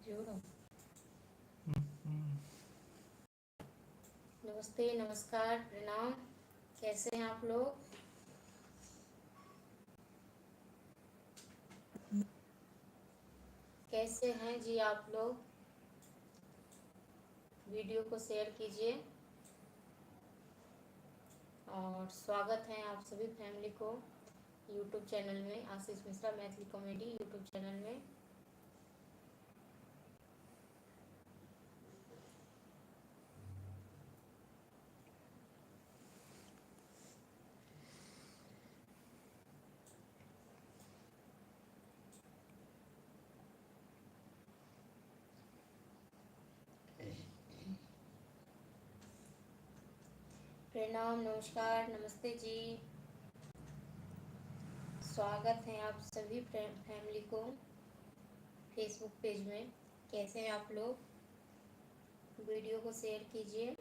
जोड़ो। नमस्ते, नमस्कार, प्रणाम। कैसे हैं आप लोग? कैसे हैं जी आप लोग? वीडियो को शेयर कीजिए और स्वागत है आप सभी फैमिली को यूट्यूब चैनल में, Ashish Mishra Maithili comedy YouTube channel में। प्रणाम, नमस्कार, नमस्ते जी। स्वागत है आप सभी फैमिली को फेसबुक पेज में। कैसे हैं आप लोग? वीडियो को शेयर कीजिए।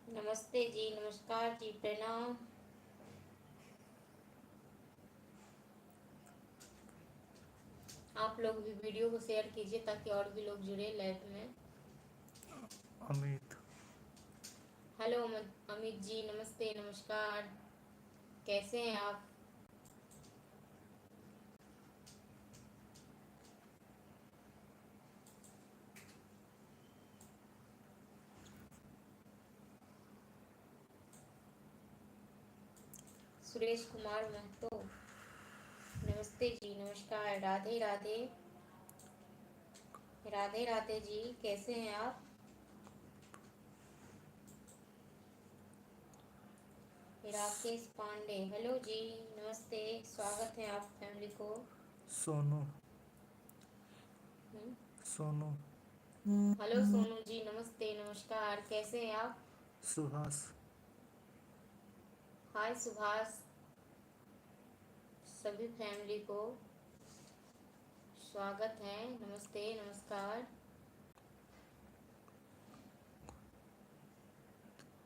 नमस्ते जी, नमस्कार जी, प्रणाम। आप लोग भी वीडियो को शेयर कीजिए ताकि और भी लोग जुड़े लाइव में। अमित, हेलो अमित जी, नमस्ते, नमस्कार। कैसे हैं आप? सुरेश कुमार महतो, नमस्ते जी, नमस्कार, राधे राधे। राधे राधे जी, कैसे हैं आप? राकेश पांडे, हेलो जी, नमस्ते, स्वागत है आप फैमिली को। सोनू, सोनू, हेलो सोनू जी, नमस्ते, नमस्कार, कैसे हैं आप? सुहास, हाय सुभाष। सभी फैमिली को स्वागत है, नमस्ते, नमस्कार।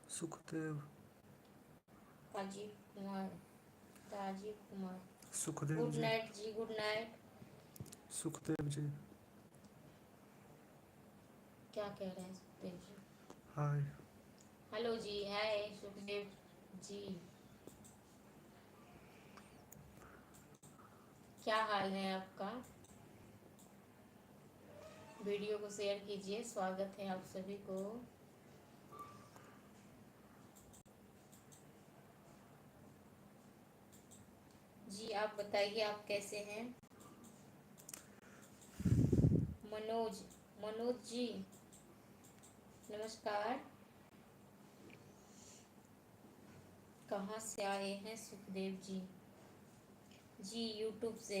सुखदेव, राजीव कुमार, राजीव कुमार, सुखदेव गुड जी, नाइट जी, गुड नाइट। सुखदेव जी, क्या कह रहे हैं सुखदेव जी? हाय, हेलो जी, हाय सुखदेव जी, क्या हाल है आपका? वीडियो को शेयर कीजिए, स्वागत है आप सभी को। जी आप बताइए, आप कैसे हैं? मनोज, मनोज जी, नमस्कार। कहाँ से आए हैं सुखदेव जी? जी यूट्यूब से।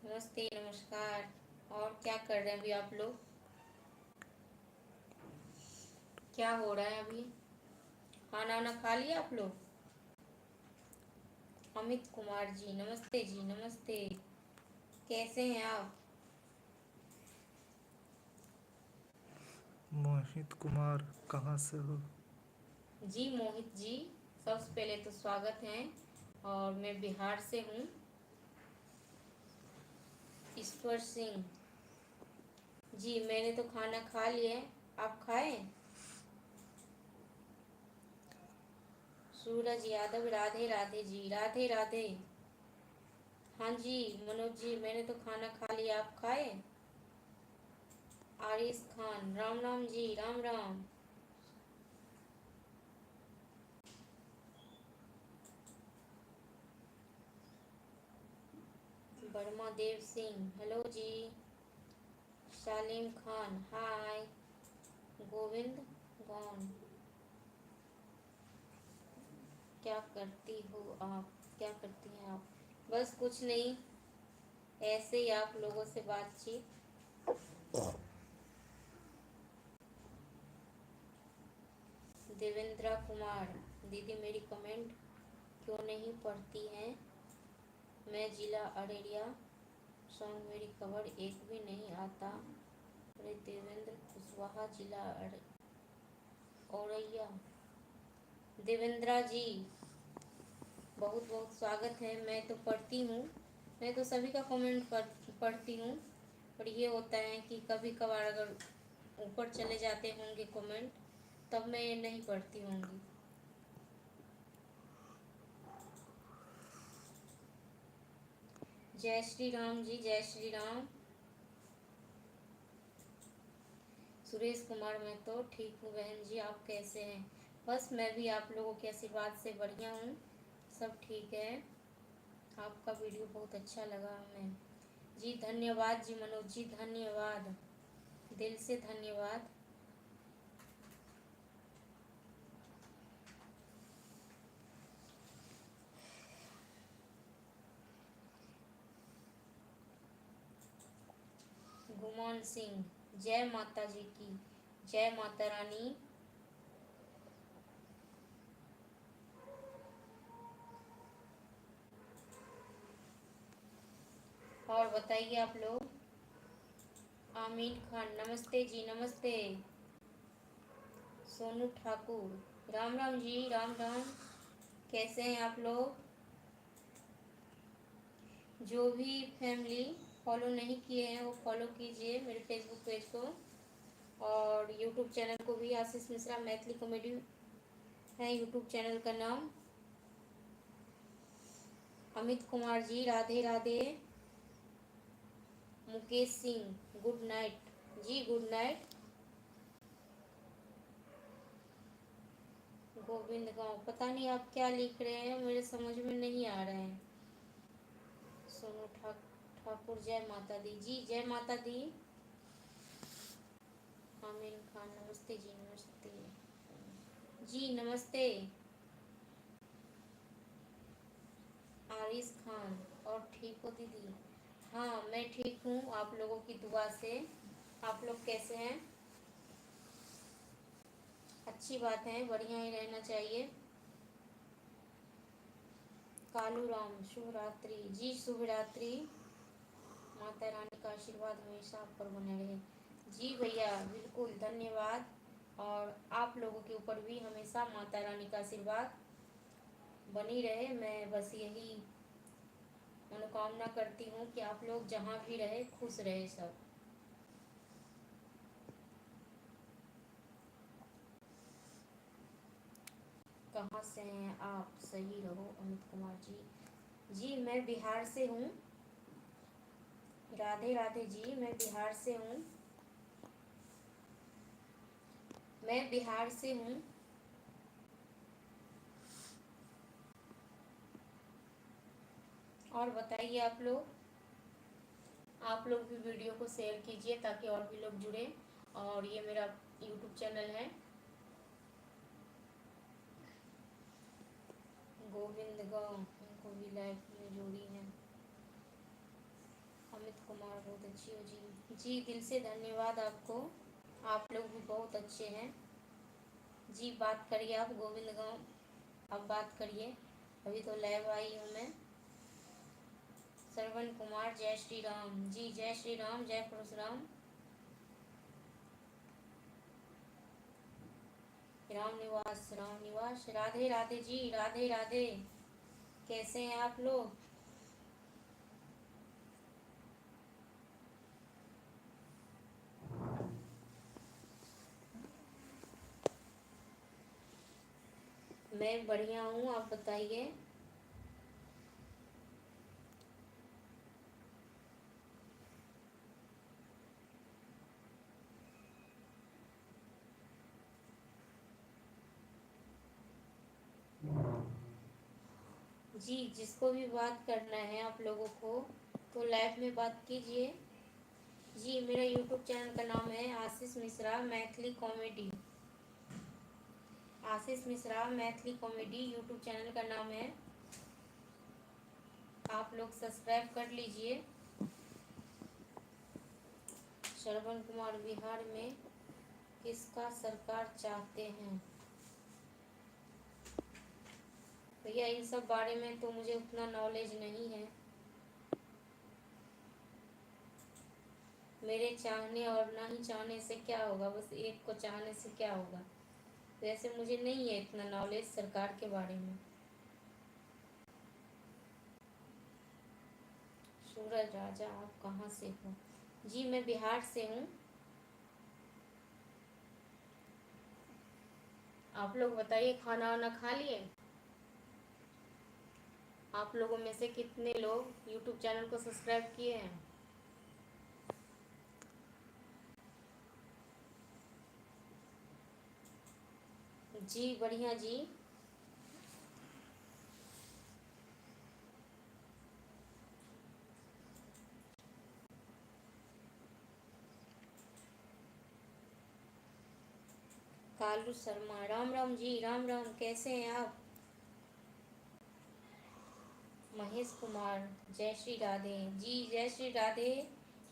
नमस्ते, नमस्कार। और क्या कर रहे हैं अभी आप लोग? क्या हो रहा है अभी? खाना वाना खा लिया आप लोग? अमित कुमार जी, नमस्ते जी, नमस्ते, कैसे हैं आप? मोहित कुमार, कहाँ से हो? जी मोहित जी, सबसे पहले तो स्वागत है। और मैं बिहार से हूँ। ईश्वर सिंह जी, मैंने तो खाना खा लिया है, आप खाए? सूरज यादव, राधे राधे जी, राधे राधे। हाँ जी मनोज जी, मैंने तो खाना खा लिया, आप खाए? आरिस खान, राम राम जी, राम राम। वर्मा देव सिंह, हेलो जी। सालिम खान, हाय। गोविंद गौन, क्या करती हो आप? क्या करती हैं आप? बस कुछ नहीं, ऐसे ही आप लोगों से बातचीत। देवेंद्रा कुमार, दीदी मेरी कमेंट क्यों नहीं पढ़ती हैं? मैं जिला अररिया, सॉन्ग मेरी खबर एक भी नहीं आता। अरे देवेंद्र कुशवाहा, जिला औरैया। देवेंद्रा जी बहुत बहुत स्वागत है। मैं तो पढ़ती हूँ, मैं तो सभी का कमेंट पढ़ती हूँ, पर ये होता है कि कभी कभार अगर ऊपर चले जाते होंगे कमेंट तब मैं नहीं पढ़ती होंगी। जय श्री राम जी, जय श्री राम। सुरेश कुमार, मैं तो ठीक हूँ बहन जी, आप कैसे हैं? बस मैं भी आप लोगों के आशीर्वाद से बढ़िया हूँ, सब ठीक है। आपका वीडियो बहुत अच्छा लगा हमें जी। धन्यवाद जी मनोज जी, धन्यवाद, दिल से धन्यवाद। गुमान सिंह, जय माता जी की, जय माता रानी। और बताइए आप लोग। आमीन खान, नमस्ते जी, नमस्ते। सोनू ठाकुर, राम राम जी, राम राम। कैसे हैं आप लोग? जो भी फैमिली फॉलो नहीं किए हैं वो फॉलो कीजिए मेरे फेसबुक पेज को, और यूट्यूब चैनल को भी। आशीष मिश्रा मैथिली कॉमेडी है यूट्यूब चैनल का नाम। अमित कुमार जी, राधे राधे। मुकेश सिंह, गुड नाइट जी, गुड नाइट। गोविंद गांव, पता नहीं आप क्या लिख रहे हैं, मेरे समझ में नहीं आ रहे हैं। सोनू ठाकुर, जय माता दी जी, जय माता दी। आमीन खान, नमस्ते जी, नमस्ते जी, नमस्ते। आरिस खान, और ठीक हो दीदी? हाँ मैं ठीक हूँ, आप लोगों की दुआ से। आप लोग कैसे हैं? अच्छी बात है, बढ़िया ही रहना चाहिए। कालू राम, शुभ रात्रि जी, शुभ रात्रि। माता रानी का आशीर्वाद हमेशा आप पर बने रहे जी। भैया बिल्कुल धन्यवाद, और आप लोगों के ऊपर भी हमेशा माता रानी का आशीर्वाद बनी रहे। मैं बस यही मनोकामना करती हूँ कि आप लोग जहाँ भी रहे खुश रहे सब। कहाँ से हैं आप? सही रहो अमित कुमार जी। जी मैं बिहार से हूँ। राधे राधे जी, मैं बिहार से हूँ, मैं बिहार से हूँ। और बताइए आप लोग। आप लोग भी वीडियो को शेयर कीजिए ताकि और भी लोग जुड़े। और ये मेरा यूट्यूब चैनल है। गोविंद गांव, उनको भी लाइव में जोड़ी हैं। अमित कुमार, बहुत अच्छी हो जी। जी दिल से धन्यवाद आपको, आप लोग भी बहुत अच्छे हैं जी। बात करिए आप गोविंद गांव, अब बात करिए, अभी तो लाइव आई हूँ मैं। श्रवण कुमार, जय श्री राम जी, जय श्री राम, जय परशुराम। राम निवास, राम निवास, राधे राधे जी, राधे राधे। कैसे हैं आप लोग? मैं बढ़िया हूँ, आप बताइए। जी जिसको भी बात करना है आप लोगों को तो लाइव में बात कीजिए जी। मेरा यूट्यूब चैनल का नाम है Ashish Mishra Maithili comedy. Ashish Mishra Maithili comedy YouTube channel का नाम है, आप लोग सब्सक्राइब कर लीजिए। श्रवण कुमार, बिहार में किसका सरकार चाहते हैं? भैया इन सब बारे में तो मुझे उतना नॉलेज नहीं है। मेरे चाहने और ना ही चाहने से क्या होगा, बस एक को चाहने से क्या होगा। वैसे मुझे नहीं है इतना नॉलेज सरकार के बारे में। सूरज राजा, आप कहाँ से हो? जी मैं बिहार से हूँ। आप लोग बताइए, खाना वाना खा लिए? आप लोगों में से कितने लोग यूट्यूब चैनल को सब्सक्राइब किए हैं? जी बढ़िया जी। कालू शर्मा, राम राम जी, राम राम, कैसे हैं आप? महेश कुमार, जय श्री राधे जी, जय श्री राधे,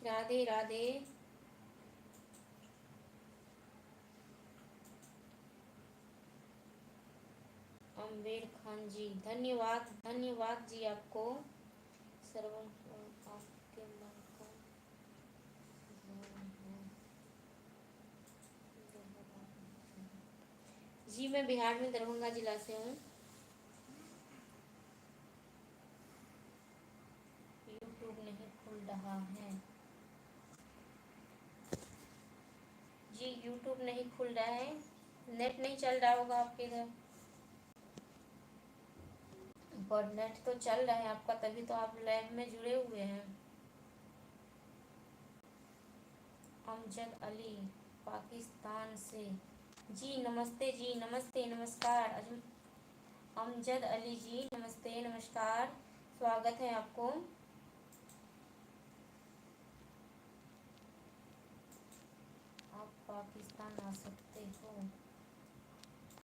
राधे राधे। अम्बेर खान जी, धन्यवाद धन्यवाद जी आपको। श्रवण आपके मन का जी, मैं बिहार में दरभंगा जिला से हूँ। यूट्यूब नहीं खुल रहा है जी, यूट्यूब नहीं खुल रहा है। नेट नहीं चल रहा होगा आपके इधर, पर नेट तो चल रहा है आपका, तभी तो आप लाइव में जुड़े हुए हैं। अमजद अली, पाकिस्तान से। जी नमस्ते जी, नमस्ते नमस्कार। अमजद अली जी, नमस्ते नमस्कार, स्वागत है आपको। आप पाकिस्तान आ सकते हो।